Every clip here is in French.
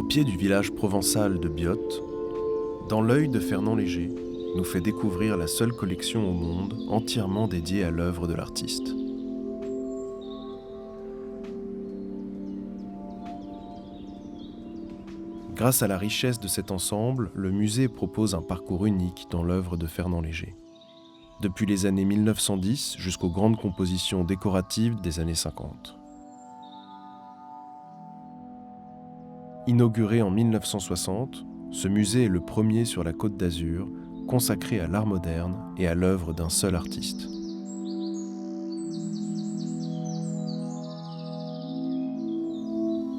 pied du village provençal de Biot, Dans l'œil de Fernand Léger nous fait découvrir la seule collection au monde entièrement dédiée à l'œuvre de l'artiste. Grâce à la richesse de cet ensemble, le musée propose un parcours unique dans l'œuvre de Fernand Léger. Depuis les années 1910 jusqu'aux grandes compositions décoratives des années 50. Inauguré en 1960, ce musée est le premier sur la Côte d'Azur, consacré à l'art moderne et à l'œuvre d'un seul artiste.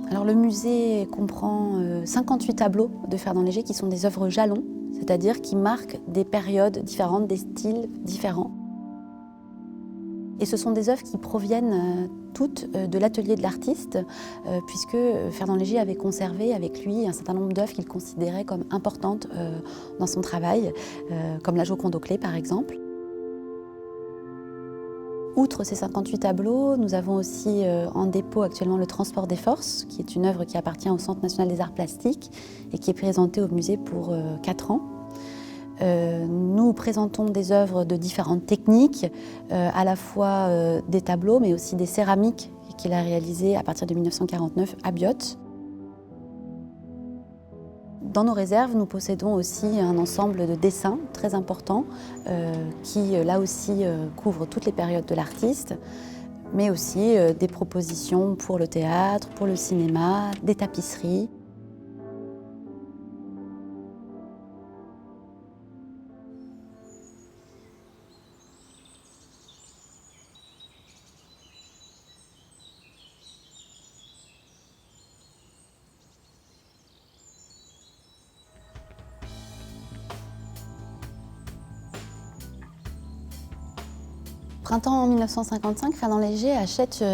Alors le musée comprend 58 tableaux de Fernand Léger qui sont des œuvres jalons, c'est-à-dire qui marquent des périodes différentes, des styles différents. Et ce sont des œuvres qui proviennent toutes de l'atelier de l'artiste, puisque Fernand Léger avait conservé avec lui un certain nombre d'œuvres qu'il considérait comme importantes dans son travail, comme la Joconde aux clés par exemple. Outre ces 58 tableaux, nous avons aussi en dépôt actuellement le Transport des Forces, qui est une œuvre qui appartient au Centre national des arts plastiques et qui est présentée au musée pour 4 ans. Nous présentons des œuvres de différentes techniques, à la fois des tableaux mais aussi des céramiques qu'il a réalisées à partir de 1949 à Biot. Dans nos réserves, nous possédons aussi un ensemble de dessins très importants qui, là aussi, couvrent toutes les périodes de l'artiste, mais aussi des propositions pour le théâtre, pour le cinéma, des tapisseries. Printemps 1955, Fernand Léger achète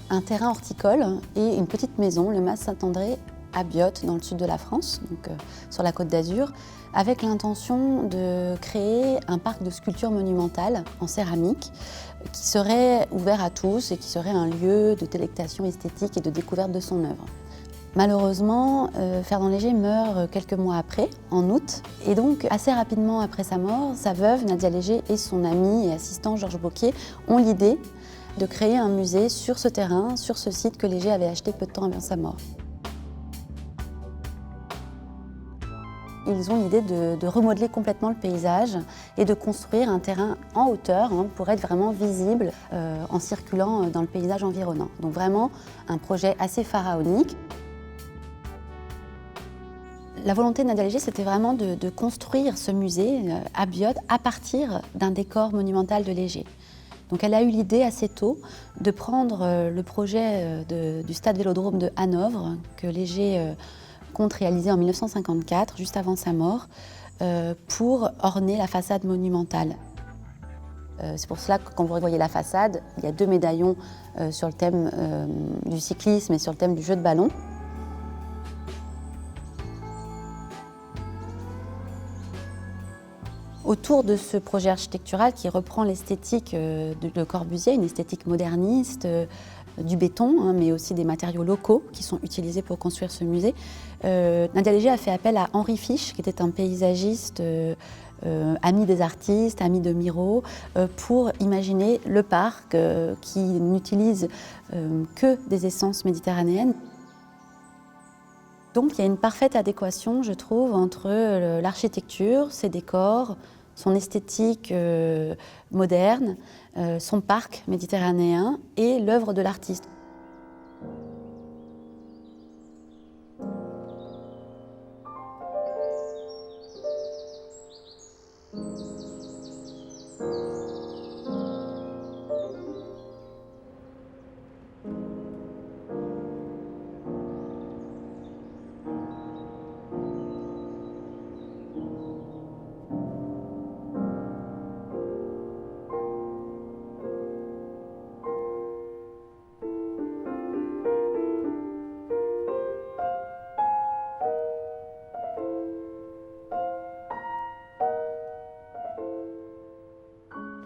un terrain horticole et une petite maison, le Mas Saint-André, à Biot, dans le sud de la France, donc sur la Côte d'Azur, avec l'intention de créer un parc de sculptures monumentales en céramique qui serait ouvert à tous et qui serait un lieu de délectation esthétique et de découverte de son œuvre. Malheureusement, Fernand Léger meurt quelques mois après, en août, et donc assez rapidement après sa mort, sa veuve Nadia Léger et son ami et assistant Georges Bocquier ont l'idée de créer un musée sur ce terrain, sur ce site que Léger avait acheté peu de temps avant sa mort. Ils ont l'idée de remodeler complètement le paysage et de construire un terrain en hauteur pour être vraiment visible en circulant dans le paysage environnant. Donc vraiment un projet assez pharaonique. La volonté de Nadia Léger, c'était vraiment de construire ce musée à Biot à partir d'un décor monumental de Léger. Donc elle a eu l'idée assez tôt de prendre le projet du stade Vélodrome de Hanovre, que Léger compte réaliser en 1954, juste avant sa mort, pour orner la façade monumentale. C'est pour cela que quand vous revoyez la façade, il y a 2 médaillons sur le thème du cyclisme et sur le thème du jeu de ballon. Autour de ce projet architectural qui reprend l'esthétique de Corbusier, une esthétique moderniste, du béton, mais aussi des matériaux locaux qui sont utilisés pour construire ce musée, Nadia Léger a fait appel à Henri Fiche, qui était un paysagiste ami des artistes, ami de Miro, pour imaginer le parc qui n'utilise que des essences méditerranéennes. Donc il y a une parfaite adéquation, je trouve, entre l'architecture, ses décors, son esthétique moderne, son parc méditerranéen et l'œuvre de l'artiste.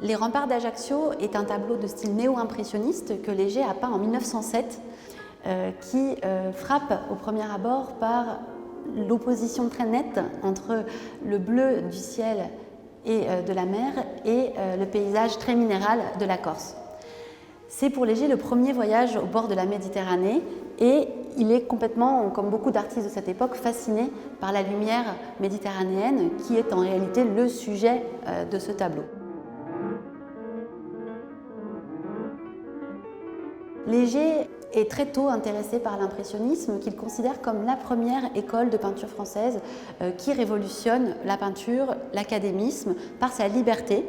Les remparts d'Ajaccio est un tableau de style néo-impressionniste que Léger a peint en 1907, qui frappe au premier abord par l'opposition très nette entre le bleu du ciel et de la mer et le paysage très minéral de la Corse. C'est pour Léger le premier voyage au bord de la Méditerranée et il est complètement, comme beaucoup d'artistes de cette époque, fasciné par la lumière méditerranéenne qui est en réalité le sujet de ce tableau. Léger est très tôt intéressé par l'impressionnisme qu'il considère comme la première école de peinture française qui révolutionne la peinture, l'académisme, par sa liberté,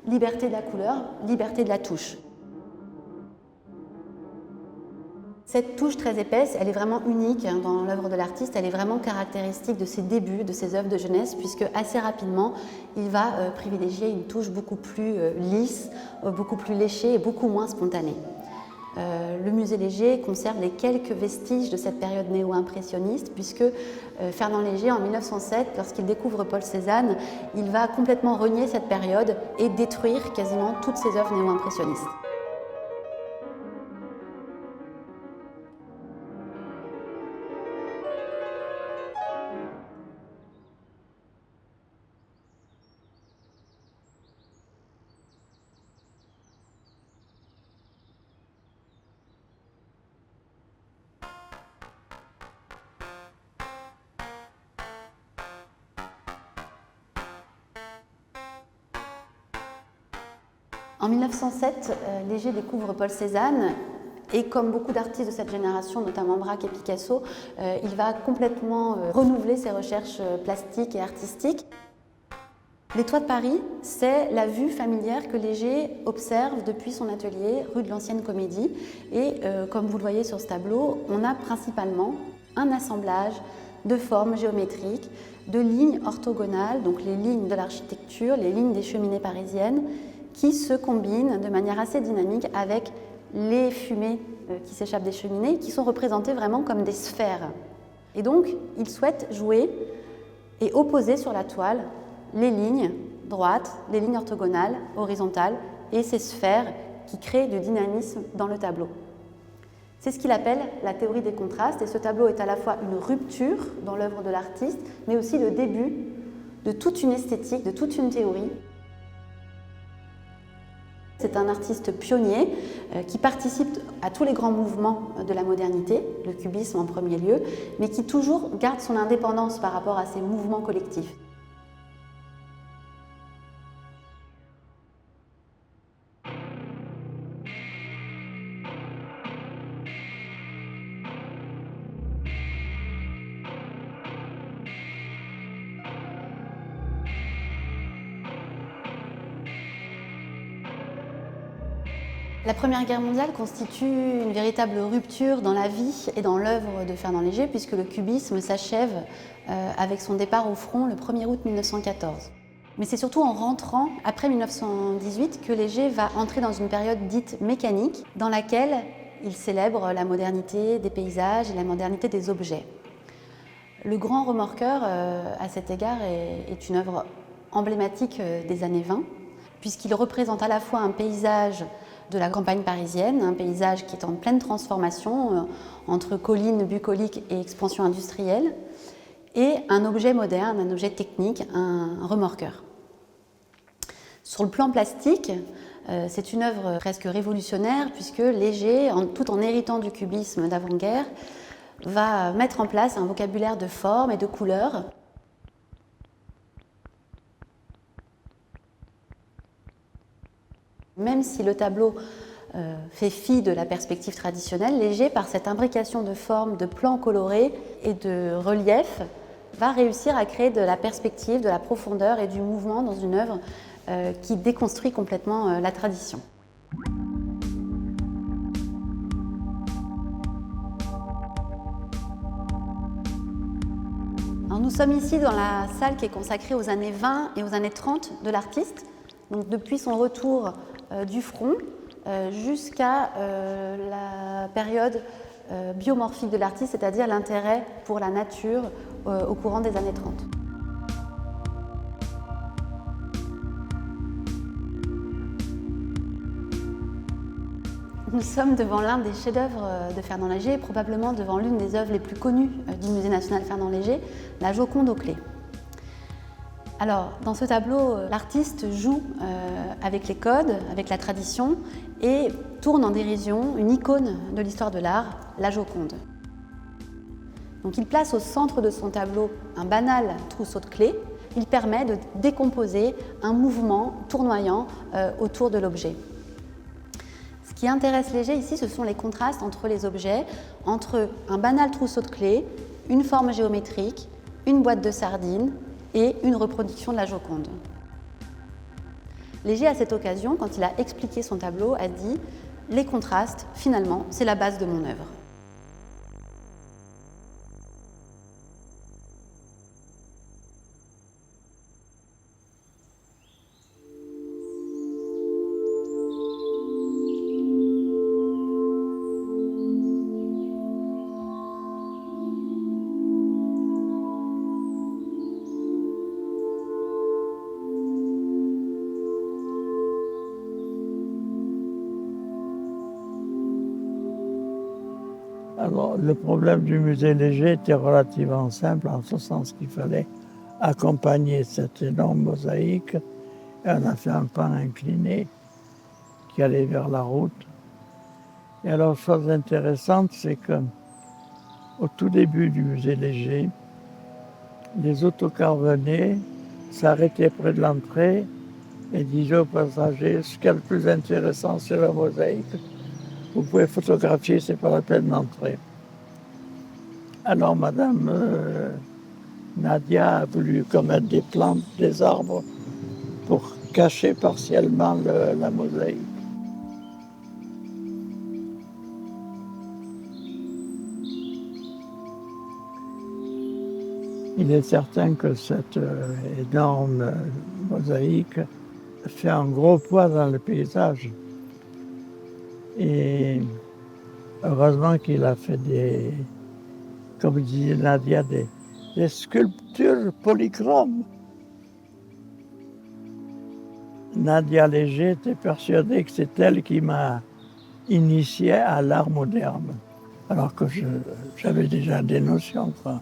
liberté de la couleur, liberté de la touche. Cette touche très épaisse, elle est vraiment unique dans l'œuvre de l'artiste, elle est vraiment caractéristique de ses débuts, de ses œuvres de jeunesse, puisque assez rapidement, il va privilégier une touche beaucoup plus lisse, beaucoup plus léchée et beaucoup moins spontanée. Le musée Léger conserve les quelques vestiges de cette période néo-impressionniste puisque Fernand Léger, en 1907, lorsqu'il découvre Paul Cézanne, il va complètement renier cette période et détruire quasiment toutes ses œuvres néo-impressionnistes. En 1907, Léger découvre Paul Cézanne et comme beaucoup d'artistes de cette génération, notamment Braque et Picasso, il va complètement renouveler ses recherches plastiques et artistiques. Les toits de Paris, c'est la vue familière que Léger observe depuis son atelier rue de l'Ancienne Comédie. Et comme vous le voyez sur ce tableau, on a principalement un assemblage de formes géométriques, de lignes orthogonales, donc les lignes de l'architecture, les lignes des cheminées parisiennes, qui se combinent de manière assez dynamique avec les fumées qui s'échappent des cheminées, qui sont représentées vraiment comme des sphères. Et donc, il souhaite jouer et opposer sur la toile les lignes droites, les lignes orthogonales, horizontales, et ces sphères qui créent du dynamisme dans le tableau. C'est ce qu'il appelle la théorie des contrastes, et ce tableau est à la fois une rupture dans l'œuvre de l'artiste, mais aussi le début de toute une esthétique, de toute une théorie. C'est un artiste pionnier qui participe à tous les grands mouvements de la modernité, le cubisme en premier lieu, mais qui toujours garde son indépendance par rapport à ces mouvements collectifs. La Première Guerre mondiale constitue une véritable rupture dans la vie et dans l'œuvre de Fernand Léger puisque le cubisme s'achève avec son départ au front le 1er août 1914. Mais c'est surtout en rentrant après 1918 que Léger va entrer dans une période dite mécanique dans laquelle il célèbre la modernité des paysages et la modernité des objets. Le Grand Remorqueur, à cet égard, est une œuvre emblématique des années 20 puisqu'il représente à la fois un paysage de la campagne parisienne, un paysage qui est en pleine transformation entre collines bucoliques et expansion industrielle, et un objet moderne, un objet technique, un remorqueur. Sur le plan plastique, c'est une œuvre presque révolutionnaire puisque Léger, tout en héritant du cubisme d'avant-guerre, va mettre en place un vocabulaire de formes et de couleurs. Même si le tableau fait fi de la perspective traditionnelle, Léger, par cette imbrication de formes, de plans colorés et de reliefs, va réussir à créer de la perspective, de la profondeur et du mouvement dans une œuvre qui déconstruit complètement la tradition. Alors nous sommes ici dans la salle qui est consacrée aux années 20 et aux années 30 de l'artiste, donc depuis son retour du front jusqu'à la période biomorphique de l'artiste, c'est-à-dire l'intérêt pour la nature au courant des années 30. Nous sommes devant l'un des chefs-d'œuvre de Fernand Léger, probablement devant l'une des œuvres les plus connues du Musée national Fernand Léger, la Joconde aux clés. Alors, dans ce tableau, l'artiste joue avec les codes, avec la tradition et tourne en dérision une icône de l'histoire de l'art, la Joconde. Donc, il place au centre de son tableau un banal trousseau de clés. Il permet de décomposer un mouvement tournoyant autour de l'objet. Ce qui intéresse Léger ici, ce sont les contrastes entre les objets, entre un banal trousseau de clés, une forme géométrique, une boîte de sardines et une reproduction de la Joconde. Léger, à cette occasion, quand il a expliqué son tableau, a dit « Les contrastes, finalement, c'est la base de mon œuvre ». Alors, le problème du musée Léger était relativement simple, en ce sens qu'il fallait accompagner cette énorme mosaïque. Et on a fait un pan incliné qui allait vers la route. Et alors, chose intéressante, c'est qu'au tout début du musée Léger, les autocars venaient, s'arrêtaient près de l'entrée et disaient aux passagers, ce qui est le plus intéressant, c'est la mosaïque. Vous pouvez photographier, c'est pas la peine d'entrer. Alors Madame Nadia a voulu commettre des plantes, des arbres pour cacher partiellement la mosaïque. Il est certain que cette énorme mosaïque fait un gros poids dans le paysage. Et heureusement qu'il a fait comme disait Nadia, des sculptures polychromes. Nadia Léger était persuadée que c'est elle qui m'a initié à l'art moderne, alors que j'avais déjà des notions, quoi.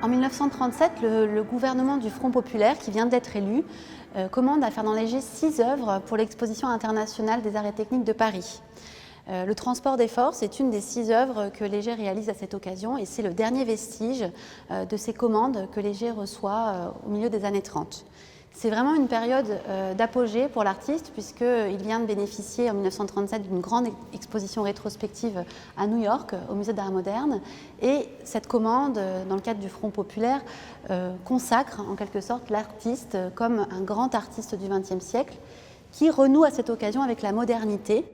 En 1937, le gouvernement du Front populaire, qui vient d'être élu, commande à Fernand Léger 6 œuvres pour l'exposition internationale des arts et techniques de Paris. Le transport des forces est une des 6 œuvres que Léger réalise à cette occasion et c'est le dernier vestige de ces commandes que Léger reçoit au milieu des années 30. C'est vraiment une période d'apogée pour l'artiste puisqu'il vient de bénéficier en 1937 d'une grande exposition rétrospective à New York, au Musée d'Art moderne. Et cette commande, dans le cadre du Front populaire, consacre en quelque sorte l'artiste comme un grand artiste du XXe siècle qui renoue à cette occasion avec la modernité.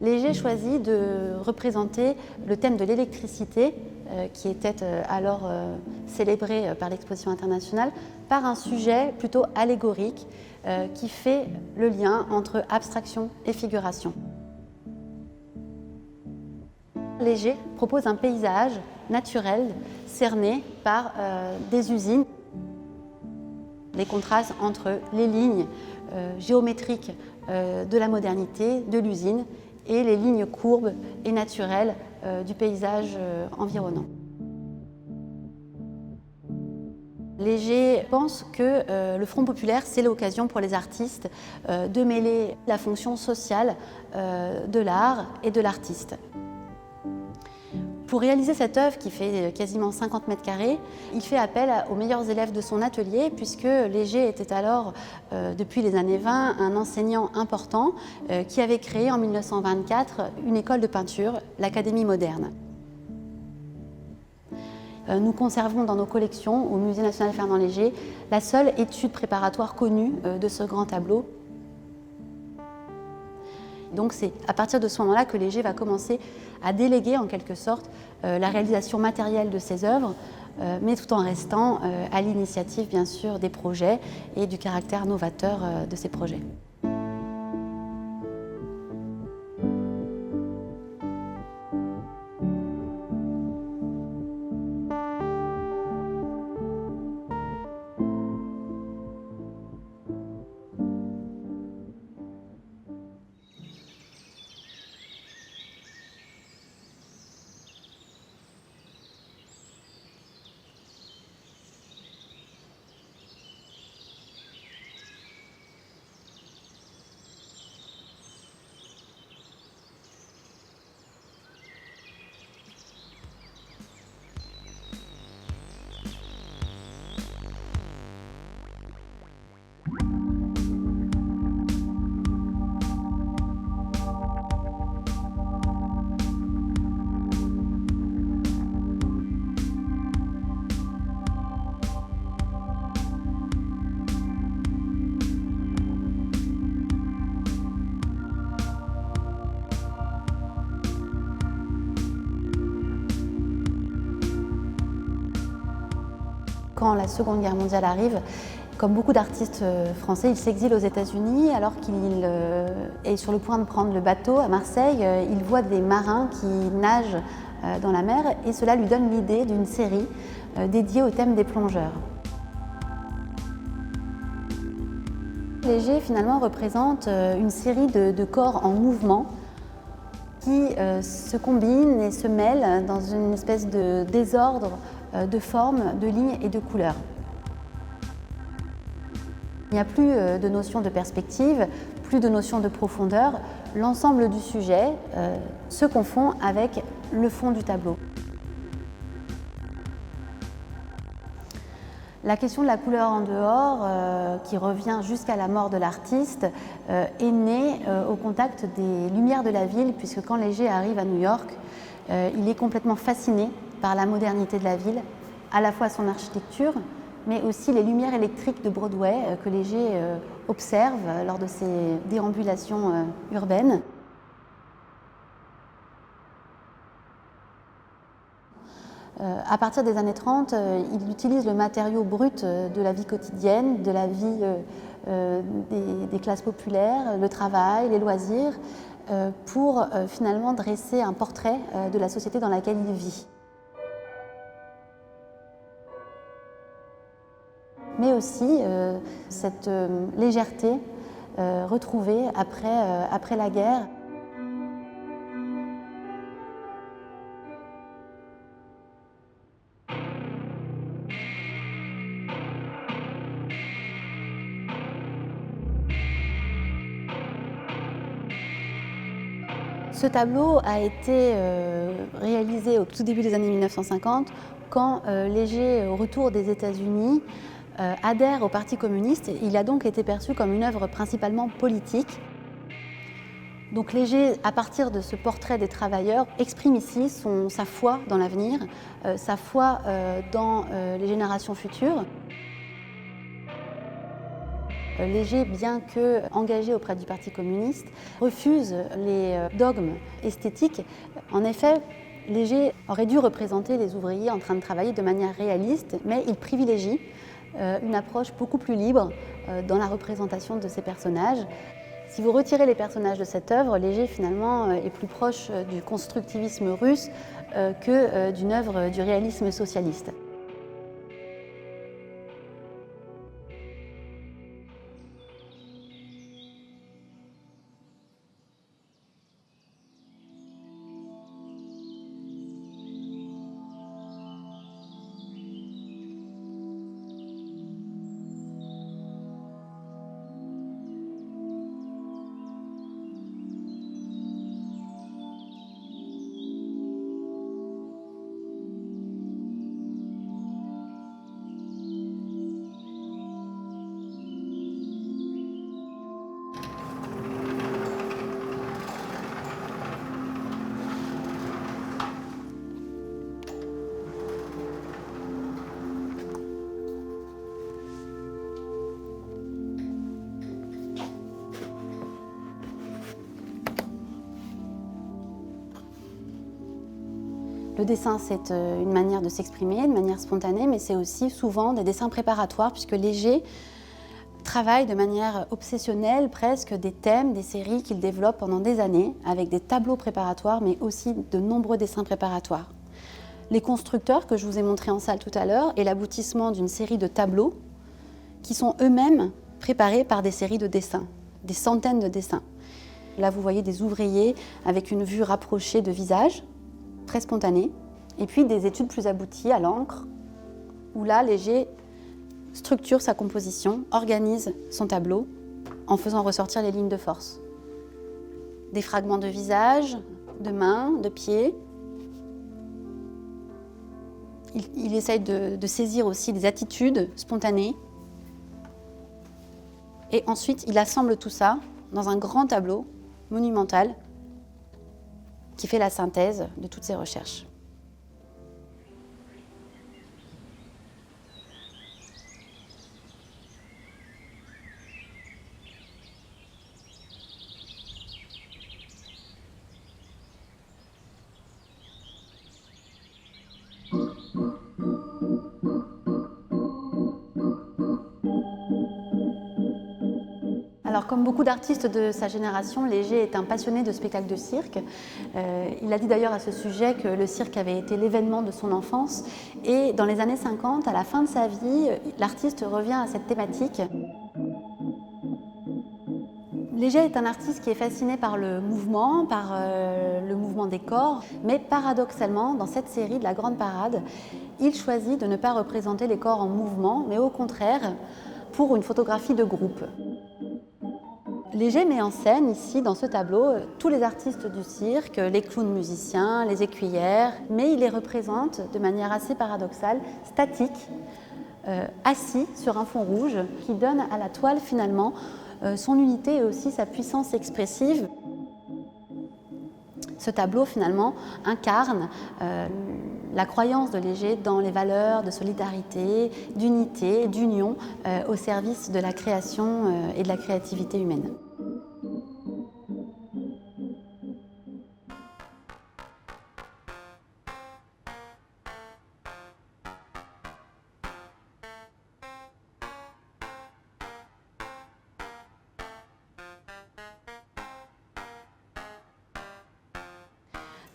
Léger choisit de représenter le thème de l'électricité, qui était alors célébré par l'exposition internationale, par un sujet plutôt allégorique qui fait le lien entre abstraction et figuration. Léger propose un paysage naturel cerné par des usines. Les contrastes entre les lignes géométriques de la modernité, de l'usine, et les lignes courbes et naturelles du paysage environnant. Léger pense que le Front populaire, c'est l'occasion pour les artistes de mêler la fonction sociale de l'art et de l'artiste. Pour réaliser cette œuvre qui fait quasiment 50 mètres carrés, il fait appel aux meilleurs élèves de son atelier puisque Léger était alors, depuis les années 20, un enseignant important qui avait créé en 1924 une école de peinture, l'Académie moderne. Nous conservons dans nos collections, au Musée national Fernand Léger, la seule étude préparatoire connue de ce grand tableau. Donc c'est à partir de ce moment-là que Léger va commencer à déléguer en quelque sorte la réalisation matérielle de ses œuvres, mais tout en restant à l'initiative bien sûr des projets et du caractère novateur de ces projets. Quand la Seconde Guerre mondiale arrive, comme beaucoup d'artistes français, il s'exile aux États-Unis alors qu'il est sur le point de prendre le bateau à Marseille. Il voit des marins qui nagent dans la mer et cela lui donne l'idée d'une série dédiée au thème des plongeurs. Léger finalement représente une série de corps en mouvement qui se combinent et se mêlent dans une espèce de désordre de formes, de lignes et de couleurs. Il n'y a plus de notion de perspective, plus de notion de profondeur. L'ensemble du sujet se confond avec le fond du tableau. La question de la couleur en dehors, qui revient jusqu'à la mort de l'artiste, est née au contact des lumières de la ville, puisque quand Léger arrive à New York, il est complètement fasciné par la modernité de la ville, à la fois son architecture, mais aussi les lumières électriques de Broadway que Léger observe lors de ses déambulations urbaines. À partir des années 30, il utilise le matériau brut de la vie quotidienne, de la vie des classes populaires, le travail, les loisirs, pour finalement dresser un portrait de la société dans laquelle il vit. Mais aussi cette légèreté retrouvée après la guerre. Ce tableau a été réalisé au tout début des années 1950, quand Léger, au retour des États-Unis, adhère au Parti communiste. Il a donc été perçu comme une œuvre principalement politique. Donc Léger, à partir de ce portrait des travailleurs, exprime ici sa foi dans l'avenir, sa foi dans les générations futures. Léger, bien qu'engagé auprès du Parti communiste, refuse les dogmes esthétiques. En effet, Léger aurait dû représenter les ouvriers en train de travailler de manière réaliste, mais il privilégie une approche beaucoup plus libre dans la représentation de ces personnages. Si vous retirez les personnages de cette œuvre, Léger finalement est plus proche du constructivisme russe que d'une œuvre du réalisme socialiste. Le dessin, c'est une manière de s'exprimer, de manière spontanée, mais c'est aussi souvent des dessins préparatoires, puisque Léger travaille de manière obsessionnelle presque des thèmes, des séries qu'il développe pendant des années, avec des tableaux préparatoires, mais aussi de nombreux dessins préparatoires. Les constructeurs que je vous ai montrés en salle tout à l'heure est l'aboutissement d'une série de tableaux qui sont eux-mêmes préparés par des séries de dessins, des centaines de dessins. Là, vous voyez des ouvriers avec une vue rapprochée de visage, très spontanée, et puis des études plus abouties à l'encre, où là, Léger structure sa composition, organise son tableau en faisant ressortir les lignes de force. Des fragments de visage, de mains, de pieds. Il essaye de saisir aussi des attitudes spontanées. Et ensuite, il assemble tout ça dans un grand tableau monumental qui fait la synthèse de toutes ses recherches. Alors, comme beaucoup d'artistes de sa génération, Léger est un passionné de spectacles de cirque. Il a dit d'ailleurs à ce sujet que le cirque avait été l'événement de son enfance. Et dans les années 50, à la fin de sa vie, l'artiste revient à cette thématique. Léger est un artiste qui est fasciné par le mouvement des corps, mais paradoxalement, dans cette série de la Grande Parade, il choisit de ne pas représenter les corps en mouvement, mais au contraire, pour une photographie de groupe. Léger met en scène ici, dans ce tableau, tous les artistes du cirque, les clowns musiciens, les écuyères, mais il les représente de manière assez paradoxale, statiques, assis sur un fond rouge, qui donne à la toile finalement son unité et aussi sa puissance expressive. Ce tableau finalement incarne la croyance de Léger dans les valeurs de solidarité, d'unité, d'union au service de la création et de la créativité humaine.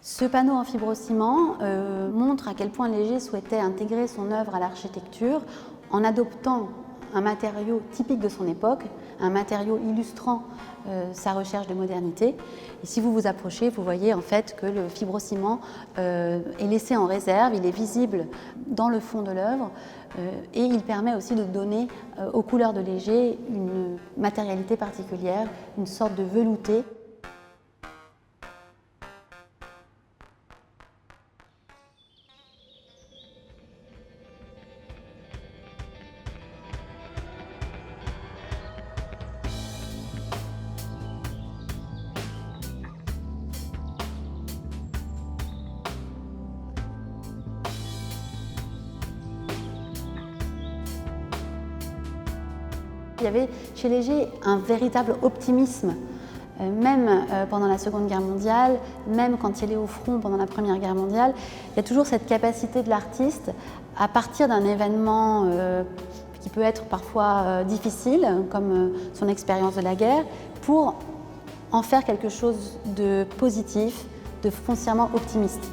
Ce panneau en fibrociment montre à quel point Léger souhaitait intégrer son œuvre à l'architecture en adoptant un matériau typique de son époque, un matériau illustrant sa recherche de modernité. Et si vous vous approchez, vous voyez en fait que le fibrociment est laissé en réserve, il est visible dans le fond de l'œuvre et il permet aussi de donner aux couleurs de Léger une matérialité particulière, une sorte de velouté. Il y avait chez Léger un véritable optimisme, même pendant la Seconde Guerre mondiale, même quand il est au front pendant la Première Guerre mondiale. Il y a toujours cette capacité de l'artiste à partir d'un événement qui peut être parfois difficile, comme son expérience de la guerre, pour en faire quelque chose de positif, de foncièrement optimiste.